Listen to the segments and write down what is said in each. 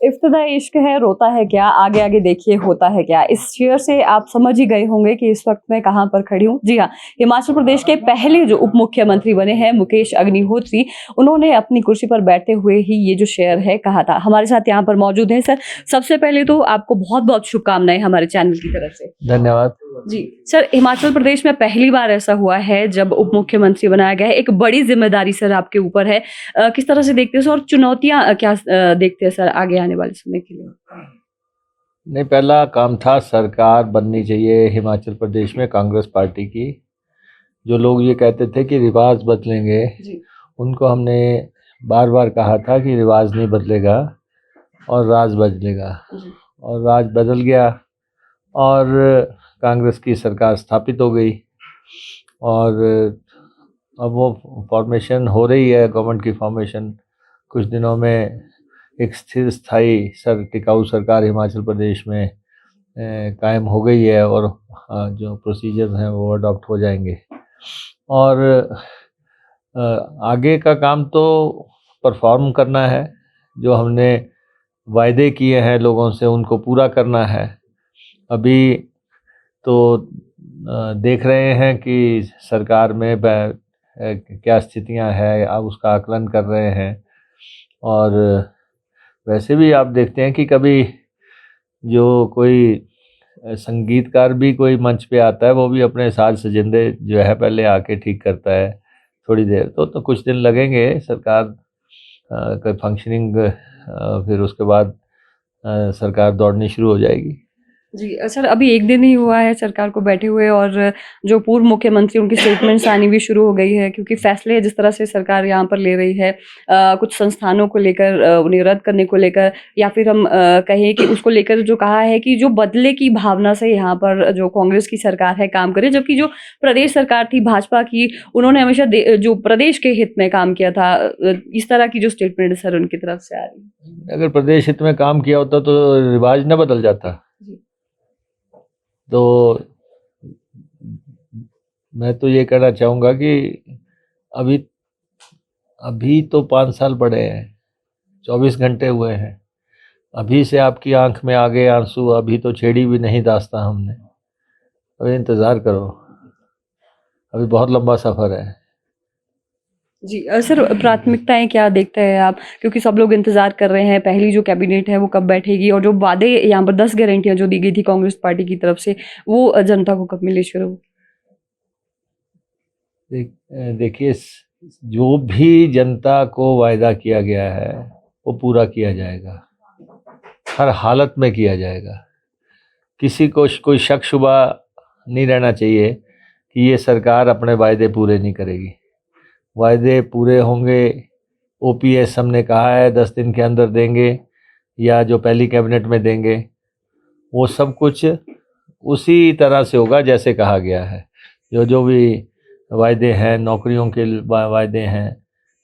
इब्तिदा इश्क है रोता है क्या, आगे आगे देखिए होता है क्या। इस शेयर से आप समझ ही गए होंगे कि इस वक्त मैं कहां पर खड़ी हूं। जी हाँ, हिमाचल प्रदेश के पहले जो उप मुख्यमंत्री बने हैं मुकेश अग्निहोत्री, उन्होंने अपनी कुर्सी पर बैठते हुए ही ये जो शेयर है कहा था। हमारे साथ यहाँ पर मौजूद है सर। सबसे पहले तो आपको बहुत बहुत शुभकामनाएं हमारे चैनल की तरफ से। धन्यवाद जी सर, हिमाचल प्रदेश में पहली बार ऐसा हुआ है जब उप मुख्यमंत्री बनाया गया है। एक बड़ी जिम्मेदारी सर आपके ऊपर है। किस तरह से देखते हैं सर, और चुनौतियां क्या देखते हैं सर आगे आने वाले समय के लिए? नहीं, पहला काम था सरकार बननी चाहिए हिमाचल प्रदेश में कांग्रेस पार्टी की। जो लोग ये कहते थे कि रिवाज बदलेंगे, उनको हमने बार बार कहा था कि रिवाज नहीं बदलेगा और राज बदलेगा। और राज बदल गया और कांग्रेस की सरकार स्थापित हो गई। और अब वो फॉर्मेशन हो रही है, गवर्नमेंट की फॉर्मेशन। कुछ दिनों में एक स्थिर स्थायी टिकाऊ सरकार हिमाचल प्रदेश में कायम हो गई है और जो प्रोसीजर्स हैं वो अडॉप्ट हो जाएंगे। और आगे का काम तो परफॉर्म करना है। जो हमने वायदे किए हैं लोगों से उनको पूरा करना है। अभी तो देख रहे हैं कि सरकार में क्या स्थितियां हैं, अब उसका आकलन कर रहे हैं। और वैसे भी आप देखते हैं कि कभी जो कोई संगीतकार भी कोई मंच पे आता है वो भी अपने साज सजिंदे जो है पहले आके ठीक करता है थोड़ी देर। तो कुछ दिन लगेंगे सरकार का फंक्शनिंग, फिर उसके बाद सरकार दौड़नी शुरू हो जाएगी। जी सर, अभी एक दिन ही हुआ है सरकार को बैठे हुए और जो पूर्व मुख्यमंत्री उनकी स्टेटमेंट्स आनी भी शुरू हो गई है, क्योंकि फैसले जिस तरह से सरकार यहाँ पर ले रही है कुछ संस्थानों को लेकर, उन्हें रद्द करने को लेकर, या फिर हम कहें कि उसको लेकर जो कहा है कि जो बदले की भावना से यहाँ पर जो कांग्रेस की सरकार है काम करे, जबकि जो प्रदेश सरकार थी भाजपा की, उन्होंने हमेशा जो प्रदेश के हित में काम किया था। इस तरह की जो स्टेटमेंट सर उनकी तरफ से आ रही है। अगर प्रदेश हित में काम किया होता तो रिवाज न बदल जाता। तो मैं तो ये कहना चाहूँगा कि अभी तो 5 साल पड़े हैं, 24 घंटे हुए हैं। अभी से आपकी आंख में आ गए आंसू, अभी तो छेड़ी भी नहीं दास्तां हमने। अभी इंतज़ार करो, अभी बहुत लंबा सफ़र है। जी सर, प्राथमिकताएं क्या देखते हैं आप, क्योंकि सब लोग इंतजार कर रहे हैं पहली जो कैबिनेट है वो कब बैठेगी, और जो वादे यहाँ पर 10 गारंटियां जो दी गई थी कांग्रेस पार्टी की तरफ से वो जनता को कब मिले शुरू? देखिए, जो भी जनता को वायदा किया गया है वो पूरा किया जाएगा, हर हालत में किया जाएगा। किसी को कोई शक शुबा नहीं रहना चाहिए कि ये सरकार अपने वायदे पूरे नहीं करेगी। वायदे पूरे होंगे। ओपीएस हमने कहा है 10 दिन के अंदर देंगे, या जो पहली कैबिनेट में देंगे, वो सब कुछ उसी तरह से होगा जैसे कहा गया है। जो भी वायदे हैं, नौकरियों के वायदे हैं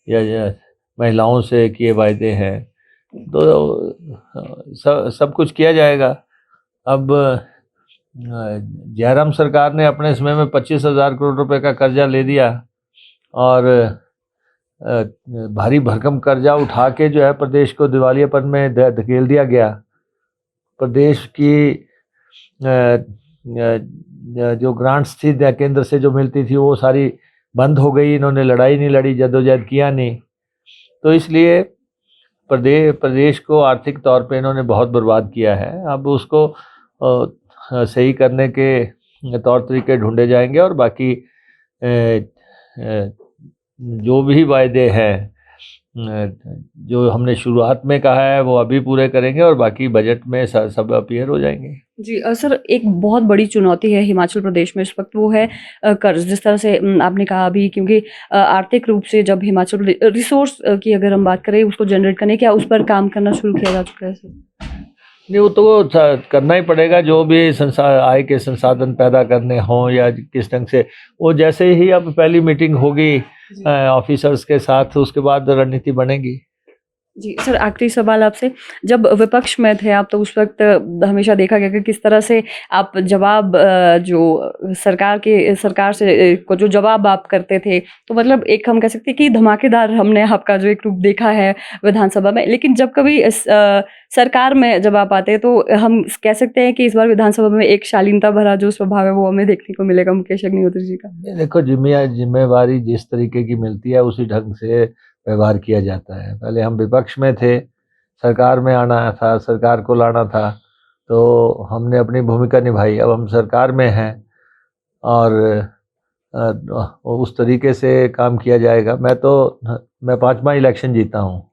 या महिलाओं से किए वायदे हैं, तो सब कुछ किया जाएगा। अब जयराम सरकार ने अपने समय में 25,000 करोड़ रुपए का कर्जा ले दिया और भारी भरकम कर्जा उठा के जो है प्रदेश को दिवालियापन में धकेल दिया गया। प्रदेश की जो ग्रांट्स थी केंद्र से जो मिलती थी वो सारी बंद हो गई। इन्होंने लड़ाई नहीं लड़ी, जद्दोजहद किया नहीं, तो इसलिए प्रदेश को आर्थिक तौर पे इन्होंने बहुत बर्बाद किया है। अब उसको सही करने के तौर तरीके ढूंढे जाएंगे और बाकी जो भी वायदे हैं जो हमने शुरुआत में कहा है वो अभी पूरे करेंगे और बाकी बजट में सब अपीयर हो जाएंगे। जी सर, एक बहुत बड़ी चुनौती है हिमाचल प्रदेश में इस वक्त, वो है कर्ज। जिस तरह से आपने कहा अभी, क्योंकि आर्थिक रूप से जब हिमाचल प्रदेश रिसोर्स की अगर हम बात करें उसको जनरेट करने, क्या उस पर काम करना शुरू किया जा चुका है सर? नहीं, वो तो करना ही पड़ेगा। जो भी आय के संसाधन पैदा करने हों या किस ढंग से, वो जैसे ही अब पहली मीटिंग होगी ऑफिसर्स के साथ, उसके बाद रणनीति बनेगी। जी सर, आखिरी सवाल आपसे, जब विपक्ष में थे आप तो उस वक्त हमेशा देखा गया कि किस तरह से आप जवाब जो सरकार से को जो जवाब आप करते थे, तो मतलब एक हम कह सकते हैं कि धमाकेदार हमने आपका जो एक रूप देखा है विधानसभा में। लेकिन जब कभी सरकार में जब आप आते हैं तो हम कह सकते हैं कि इस बार विधानसभा में एक शालीनता भरा जो स्वभाव है वो हमें देखने को मिलेगा मुकेश अग्निहोत्री जी का। ये देखो, जिम्मेवारी जिस तरीके की मिलती है उसी ढंग से व्यवहार किया जाता है। पहले हम विपक्ष में थे, सरकार में आना था, सरकार को लाना था, तो हमने अपनी भूमिका निभाई। अब हम सरकार में हैं और उस तरीके से काम किया जाएगा। मैं 5वां इलेक्शन जीता हूँ।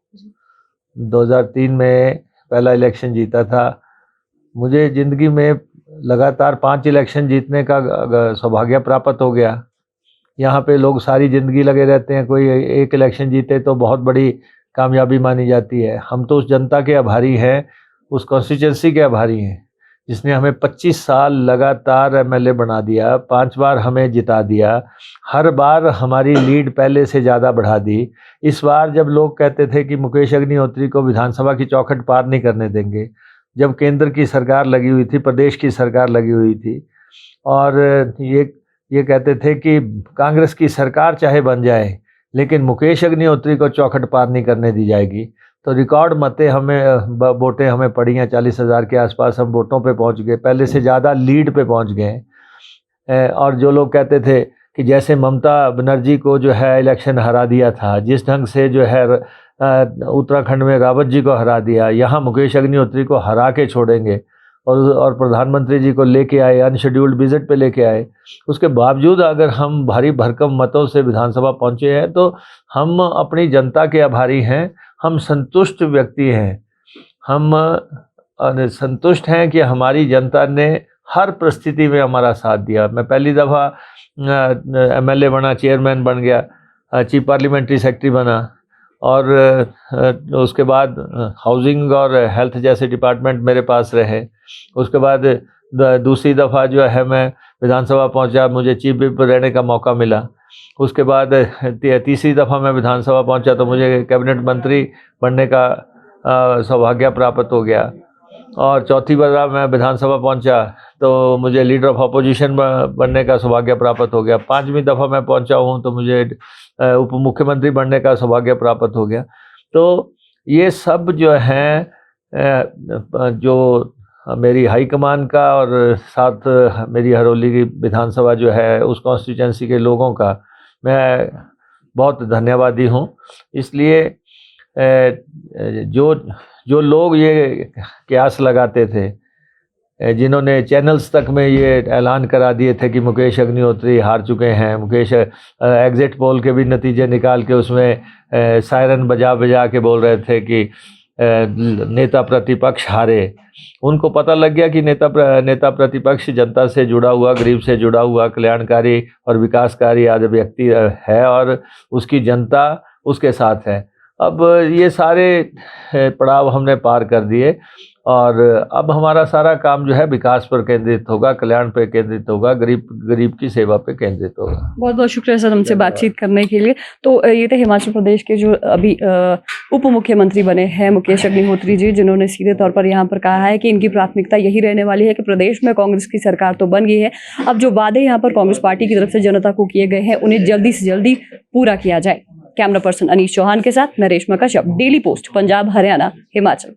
2003 में पहला इलेक्शन जीता था। मुझे ज़िंदगी में लगातार 5 इलेक्शन जीतने का सौभाग्य प्राप्त हो गया। यहाँ पे लोग सारी ज़िंदगी लगे रहते हैं, कोई एक इलेक्शन जीते तो बहुत बड़ी कामयाबी मानी जाती है। हम तो उस जनता के आभारी हैं, उस कॉन्स्टिट्यूंसी के आभारी हैं जिसने हमें 25 साल लगातार एमएलए बना दिया, 5 बार हमें जिता दिया, हर बार हमारी लीड पहले से ज़्यादा बढ़ा दी। इस बार जब लोग कहते थे कि मुकेश अग्निहोत्री को विधानसभा की चौखट पार नहीं करने देंगे, जब केंद्र की सरकार लगी हुई थी, प्रदेश की सरकार लगी हुई थी और ये कहते थे कि कांग्रेस की सरकार चाहे बन जाए लेकिन मुकेश अग्निहोत्री को चौखट पार नहीं करने दी जाएगी, तो रिकॉर्ड वोटें हमें पड़ी हैं। 40,000 के आसपास हम वोटों पे पहुंच गए, पहले से ज़्यादा लीड पे पहुंच गए। और जो लोग कहते थे कि जैसे ममता बनर्जी को जो है इलेक्शन हरा दिया था, जिस ढंग से जो है उत्तराखंड में रावत जी को हरा दिया, यहाँ मुकेश अग्निहोत्री को हरा के छोड़ेंगे और प्रधानमंत्री जी को लेके आए, अनशेड्यूल्ड विजिट पे लेके आए। उसके बावजूद अगर हम भारी भरकम मतों से विधानसभा पहुँचे हैं तो हम अपनी जनता के आभारी हैं। हम संतुष्ट व्यक्ति हैं। हम संतुष्ट हैं कि हमारी जनता ने हर परिस्थिति में हमारा साथ दिया। मैं पहली दफ़ा एमएलए बना, चेयरमैन बन गया, चीफ पार्लियामेंट्री सेक्रेटरी बना और उसके बाद हाउसिंग और हेल्थ जैसे डिपार्टमेंट मेरे पास रहे। उसके बाद दूसरी दफ़ा जो है मैं विधानसभा पहुंचा, मुझे चीफ विप रहने का मौका मिला। उसके बाद तीसरी दफ़ा मैं विधानसभा पहुंचा तो मुझे कैबिनेट मंत्री बनने का सौभाग्य प्राप्त हो गया। और चौथी बार मैं विधानसभा पहुंचा तो मुझे लीडर ऑफ अपोजिशन बनने का सौभाग्य प्राप्त हो गया। 5वीं दफ़ा मैं पहुंचा हूं तो मुझे उप मुख्यमंत्री बनने का सौभाग्य प्राप्त हो गया। तो ये सब जो हैं जो मेरी हाईकमान का और साथ मेरी हरोली की विधानसभा जो है उस कॉन्स्टिट्यूंसी के लोगों का मैं बहुत धन्यवादी हूँ। इसलिए जो लोग ये कयास लगाते थे, जिन्होंने चैनल्स तक में ये ऐलान करा दिए थे कि मुकेश अग्निहोत्री हार चुके हैं, मुकेश एग्जिट पोल के भी नतीजे निकाल के उसमें सायरन बजा बजा के बोल रहे थे कि नेता प्रतिपक्ष हारे, उनको पता लग गया कि नेता प्रतिपक्ष जनता से जुड़ा हुआ, गरीब से जुड़ा हुआ, कल्याणकारी और विकासकारी आज व्यक्ति है और उसकी जनता उसके साथ है। अब ये सारे पड़ाव हमने पार कर दिए और अब हमारा सारा काम जो है विकास पर केंद्रित होगा, कल्याण पर केंद्रित होगा, गरीब की सेवा पे केंद्रित होगा। बहुत बहुत शुक्रिया सर हमसे बातचीत करने के लिए। तो ये थे हिमाचल प्रदेश के जो अभी उप मुख्यमंत्री बने हैं मुकेश अग्निहोत्री जी, जिन्होंने सीधे तौर पर यहाँ पर कहा है कि इनकी प्राथमिकता यही रहने वाली है कि प्रदेश में कांग्रेस की सरकार तो बन गई है, अब जो वादे यहाँ पर कांग्रेस पार्टी की तरफ से जनता को किए गए हैं उन्हें जल्दी से जल्दी पूरा किया जाए। कैमरा पर्सन अनीश चौहान के साथ मैं रेशमा कश्यप, डेली पोस्ट, पंजाब, हरियाणा, हिमाचल।